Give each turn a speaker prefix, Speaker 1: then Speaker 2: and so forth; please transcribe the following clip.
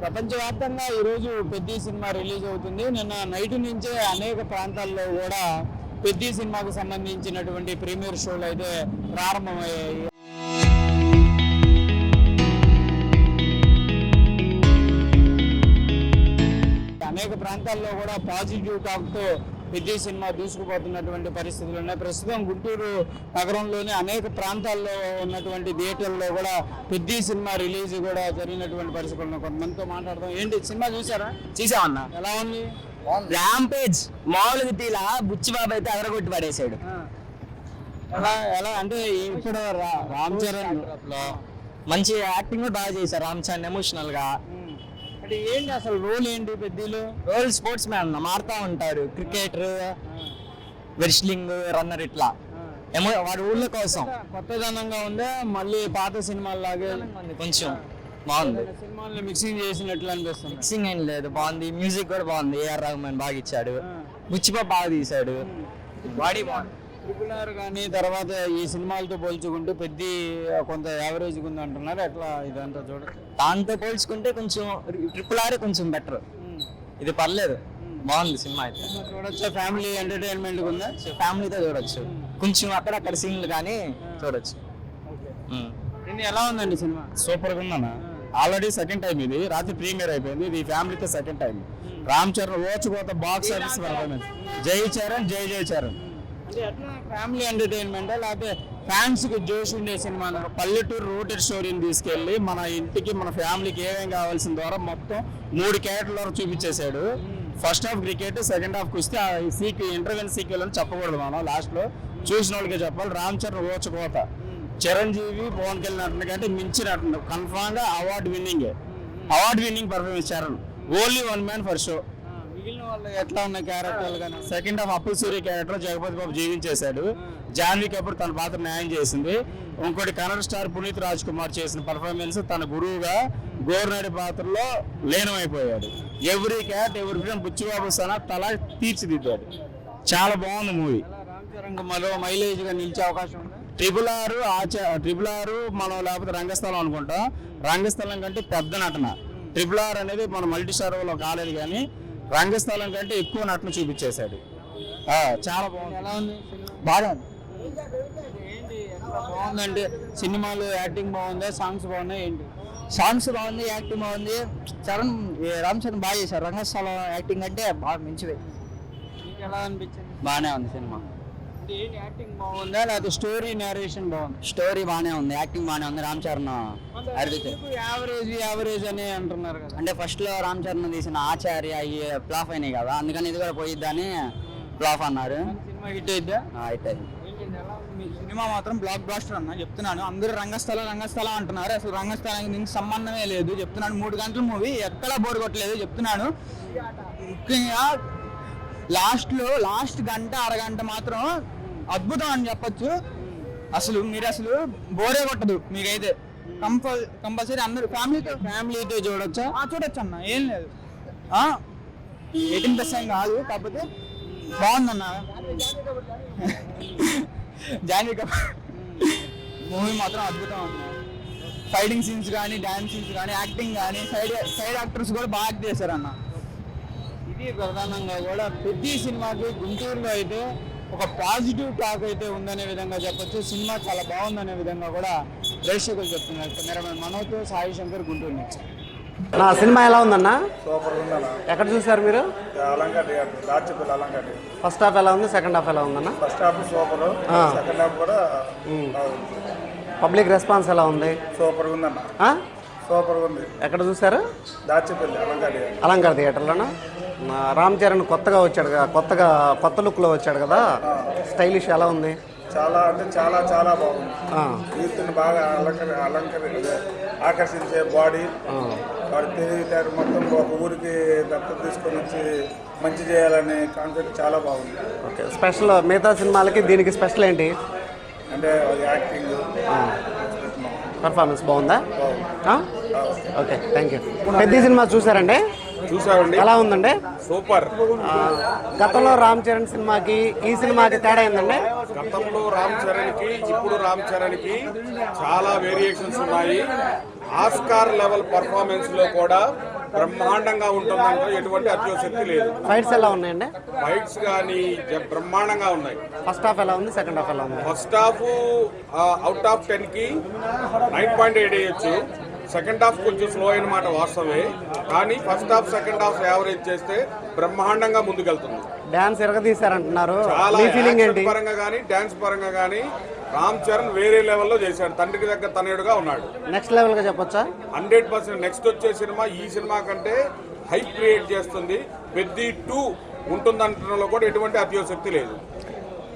Speaker 1: ప్రపంచవ్యాప్తంగా ఈరోజు Peddi cinema release అవుతుంది. నిన్న నైట్ నుంచే అనేక ప్రాంతాల్లో కూడా పెద్ది సినిమాకు సంబంధించినటువంటి ప్రీమియర్ షోలు అయితే ప్రారంభమయ్యాయి. అనేక ప్రాంతాల్లో కూడా పాజిటివ్ టాక్తో పెద్ది సినిమా దూసుకుపోతున్నటువంటి పరిస్థితులు ఉన్నాయి. ప్రస్తుతం గుంటూరు నగరంలోని అనేక ప్రాంతాల్లో ఉన్నటువంటి థియేటర్లో కూడా పెద్ది సినిమా రిలీజ్ కూడా జరిగినటువంటి పరిస్థితులు కొంతమందితో మాట్లాడదాం. ఏంటి సినిమా చూసారా?
Speaker 2: చూసామన్నా.
Speaker 1: ఎలా ఉంది?
Speaker 2: ర్యాంపేజ్ మామూలుగా తీలా బుచ్చిబాబు అయితే అదరగొట్టి పడేసాడు.
Speaker 1: ఎలా ఎలా అంటే ఇప్పుడు రామ్ చరణ్
Speaker 2: మంచి యాక్టింగ్ కూడా బాగా చేశారు. రామ్ చరణ్ ఎమోషనల్ గా.
Speaker 1: అంటే ఏంటి అసలు రోల్ ఏంటి పెద్దలు?
Speaker 2: రోల్ స్పోర్ట్స్ మ్యాన్ మారుతా ఉంటారు. క్రికెటర్, వెర్స్లింగ్, రన్నర్ ఇట్లా వాడి ఊళ్ళ కోసం.
Speaker 1: కొత్తదనంగా ఉందా మళ్ళీ పాత సినిమాల లాగే?
Speaker 2: కొంచెం బాగుంది.
Speaker 1: సినిమాల్ని మిక్సింగ్ చేసినట్లు అనిపిస్తుంది.
Speaker 2: మిక్సింగ్ ఏం లేదు, బాగుంది. మ్యూజిక్ కూడా బాగుంది. ఏఆర్ రెహమాన్ బాగా ఇచ్చాడు. బుచ్చిబాబు బాగా తీశాడు. బాడీ బాగుంది.
Speaker 1: ట్రిపుల్ కానీ తర్వాత ఈ సినిమాలతో పోల్చుకుంటూ పెద్ద కొంత యావరేజ్ ఉంది అంటున్నారు. ఎట్లా ఇదంతా చూడండి.
Speaker 2: దాంతో పోల్చుకుంటే కొంచెం ట్రిపుల్ ఆర్ కొంచెం బెటర్. ఇది పర్లేదు, బాగుంది సినిమా అయితే.
Speaker 1: చూడొచ్చా? ఫ్యామిలీ ఎంటర్టైన్మెంట్ ఉందా?
Speaker 2: ఫ్యామిలీతో చూడొచ్చు. కొంచెం అక్కడక్కడ సీన్లు కానీ చూడొచ్చు.
Speaker 1: ఎలా ఉందండి సినిమా?
Speaker 3: సూపర్గా ఉందన్న. ఆల్రెడీ సెకండ్ టైం ఇది. రాత్రి ప్రీమియర్ అయిపోయింది. ఇది ఫ్యామిలీతో సెకండ్ టైం. రామ్ చరణ్ ఓచుకోత బాక్స్ ఆఫీస్ పర్ఫార్మెన్స్. జై చరణ్, జై జై చరణ్.
Speaker 1: ఫ్యామిలీ ఎంటర్టైన్మెంట్ లేకపోతే ఫ్యాన్స్ కి జోష్ ఉండే సినిమా?
Speaker 3: పల్లెటూరు రూటెడ్ స్టోరీని తీసుకెళ్లి మన ఇంటికి మన ఫ్యామిలీకి ఏమేమి కావాల్సిన ద్వారా మొత్తం 3 క్యారెక్టర్ల వరకు చూపించేశాడు. First half cricket, second half కుస్తీ. ఇంటర్వెల్ సీక్వెల్ అని చెప్పకూడదు మనం, లాస్ట్ లో చూసిన వాళ్ళకే చెప్పాలి. రామ్ చరణ్ ఓచుకోత. చిరంజీవి, పవన్ కళ్యాణ్ నటుడు కంటే మించినట్టు కన్ఫామ్ గా award winning performance Charan. Only one man for show.
Speaker 1: మిగిలిన వాళ్ళు ఎట్లా ఉన్న క్యారెక్టర్లు కానీ?
Speaker 3: సెకండ్ హాఫ్ అప్పుల్ సూర్య క్యారెక్టర్ జగపతి బాబు జీవించేశాడు. జాన్వీ కపూర్ తన పాత్ర న్యాయం చేసింది. ఇంకోటి కన్నడ స్టార్ పునీత్ రాజ్ కుమార్ చేసిన పర్ఫార్మెన్స్ తన గురువుగా గోర్నాడి పాత్రలో లీనమైపోయాడు. ఎవరి క్యారెక్టర్ ఎవరి ఫ్రెండ్ బుచ్చిబాబు సనా తల తీర్చిదిద్దాడు. చాలా బాగుంది మూవీ.
Speaker 1: రామ్ చరణ్ మరో మైలేజ్ గా నిలిచే అవకాశం ఉంది.
Speaker 3: ట్రిపుల్ ఆర్ మనం లేకపోతే రంగస్థలం అనుకుంటాం. రంగస్థలం కంటే పెద్ద నటన. ట్రిపుల్ ఆర్ అనేది మన మల్టీ స్టార్ లో కాలేదు, కానీ రంగస్థలం కంటే ఎక్కువ నటన చూపించేశాడు. చాలా బాగుంది.
Speaker 1: ఎలా ఉంది?
Speaker 2: బాగా ఉంది.
Speaker 1: ఏంటి ఎట్లా బాగుందంటే సినిమాలో యాక్టింగ్ బాగుందా? సాంగ్స్ బాగున్నాయి ఏంటి?
Speaker 2: సాంగ్స్ బాగుంది, యాక్టింగ్ బాగుంది. రామ్ చరణ్ బాగా చేశారు. రంగస్థలం యాక్టింగ్ అంటే బాగా మంచిది.
Speaker 1: మీకు ఎలా అనిపించింది?
Speaker 2: బాగానే ఉంది సినిమా.
Speaker 1: ఏంటి యాక్టింగ్ బాగుందా లేకపోతే స్టోరీ నేరేషన్ బాగుంది?
Speaker 2: స్టోరీ బాగానే ఉంది, యాక్టింగ్ బాగానే ఉంది. రామ్ చరణ్ అడిగితే
Speaker 1: యావరేజ్ అని అంటున్నారు కదా.
Speaker 2: అంటే ఫస్ట్ లో రామ్ చరణ్ తీసిన ఆచార్య అవి ఫ్లాప్ అయినాయి కదా, అందుకని ఇది కూడా పోయిద్దని ఫ్లాప్ అన్నారు.
Speaker 1: సినిమా హిట్ అయిద్దా?
Speaker 2: అయిపోయింది.
Speaker 4: సినిమా మాత్రం బ్లాక్ బాస్టర్ అన్న చెప్తున్నాను. అందరూ రంగస్థలం అంటున్నారు. అసలు రంగస్థలానికి దీనికి సంబంధమే లేదు చెప్తున్నాను. 3 గంటల మూవీ ఎక్కడా బోర్ కొట్టలేదు చెప్తున్నాను. ముఖ్యంగా లాస్ట్ గంట అరగంట మాత్రం అద్భుతం అని చెప్పొచ్చు. అసలు బోరే కొట్టదు మీకైతే. కంపల్సరీ అందరూ ఫ్యామిలీతో చూడొచ్చా? చూడొచ్చు అన్న, ఏం లేదు. 18+ కాదు, కాకపోతే బాగుందన్న. జాన్వీ కపూర్ మూవీ మాత్రం అద్భుతం అన్న. ఫైటింగ్ సీన్స్ కానీ, డాన్స్ సీన్స్ కానీ, యాక్టింగ్ కానీ, సైడ్ యాక్టర్స్ కూడా బాగా యాక్ట్ చేశారన్న.
Speaker 1: ఇది ప్రధానంగా కూడా పెద్ద సినిమాకి గుంటూరులో అయితే ఒక పాజిటివ్ టాక్ అయితే ఉందనే విధంగా చెప్పొచ్చు. సినిమా చాలా బాగుందనే విధంగా కూడా ప్రేక్షకులు చెప్తున్నారు. కెమెరామెన్ మనోజ్తో సాయి శంకర్, గుంటూరు నుంచి.
Speaker 5: నా సినిమా ఎలా ఉందన్నా?
Speaker 6: సూపర్ ఉందన్నా.
Speaker 5: ఎక్కడ చూసారు మీరు?
Speaker 6: అలంకాటి.
Speaker 5: ఫస్ట్ హాఫ్ ఎలా ఉంది, సెకండ్ హాఫ్ ఎలా ఉందన్నా?
Speaker 6: First half super, second half కూడా
Speaker 5: పబ్లిక్ రెస్పాన్స్ ఎలా ఉంది?
Speaker 6: సూపర్ ఉందన్న. సూపర్ ఉంది.
Speaker 5: ఎక్కడ చూసారు?
Speaker 6: దాచిపల్లి
Speaker 5: అలంకార థియేటర్లోనా? రామ్ చరణ్ కొత్తగా వచ్చాడు కదా, కొత్త లుక్లో వచ్చాడు కదా, స్టైలిష్ ఎలా ఉంది?
Speaker 6: చాలా అంటే చాలా చాలా బాగుంది. యూత్ని బాగా ఆకర్షించే బాడీ, వాడి తెలివితేటలు మొత్తం ఒక ఊరికి దత్తత తీసుకొని వచ్చి మంచి చేయాలనే కాన్సెప్ట్ చాలా బాగుంది.
Speaker 5: ఓకే. స్పెషల్ మిగతా సినిమాలకి దీనికి స్పెషల్ ఏంటి?
Speaker 6: అంటే యాక్టింగ్,
Speaker 5: పర్ఫార్మెన్స్ బాగుందా? Okay, thank you. పెద్ద సినిమా చూసారండి?
Speaker 7: చూసామండి.
Speaker 5: ఎలా ఉందండి?
Speaker 7: సూపర్.
Speaker 5: గతంలో రామ్ చరణ్ సినిమాకి ఈ సినిమాకి తేడా ఏందండి?
Speaker 7: గతంలో రామ్ చరణ్కి ఇప్పుడు రామ్ చరణ్కి చాలా వేరియేషన్స్ ఉన్నాయి. ఆస్కార్ లెవెల్ పర్ఫార్మెన్స్ లో కూడా బ్రహ్మాండంగా ఉంటుందంటే ఎటువంటి అత్యోశక్తి లేదు.
Speaker 5: ఫైట్స్ ఎలా ఉన్నాయండి?
Speaker 7: ఫైట్స్ కానీ బ్రహ్మాండంగా ఉన్నాయి.
Speaker 5: ఫస్ట్ హాఫ్ ఎలా ఉంది, సెకండ్ హాఫ్ ఎలా ఉంది?
Speaker 7: ఫస్ట్ హాఫ్ అవుట్ ఆఫ్ 10కి 9.8 వేయచ్చు. సెకండ్ హాఫ్ కొంచెం స్లో అయిన మాట వాస్తవే, కానీ first half second half average చేస్తే బ్రహ్మాండంగా ముందుకెళ్తుంది.
Speaker 5: డాన్స్ ఎరగదీశారంటున్నారు,
Speaker 7: చాలా
Speaker 5: మీ ఫీలింగ్ ఏంటి?
Speaker 7: యాక్షన్ పరంగా కానీ డాన్స్ పరంగా కానీ రామ్ చరణ్ వేరే లెవెల్లో చేశాడు. తండ్రికి దగ్గర తనయుడుగా ఉన్నాడు.
Speaker 5: నెక్స్ట్ లెవెల్ గా చెప్పొచ్చా?
Speaker 7: 100%. నెక్స్ట్ వచ్చే సినిమా ఈ సినిమా కంటే హైప్ క్రియేట్ చేస్తుంది. పెద్ది 2 ఉంటుందంటలో కూడా ఎటువంటి అత్యోశక్తి లేదు.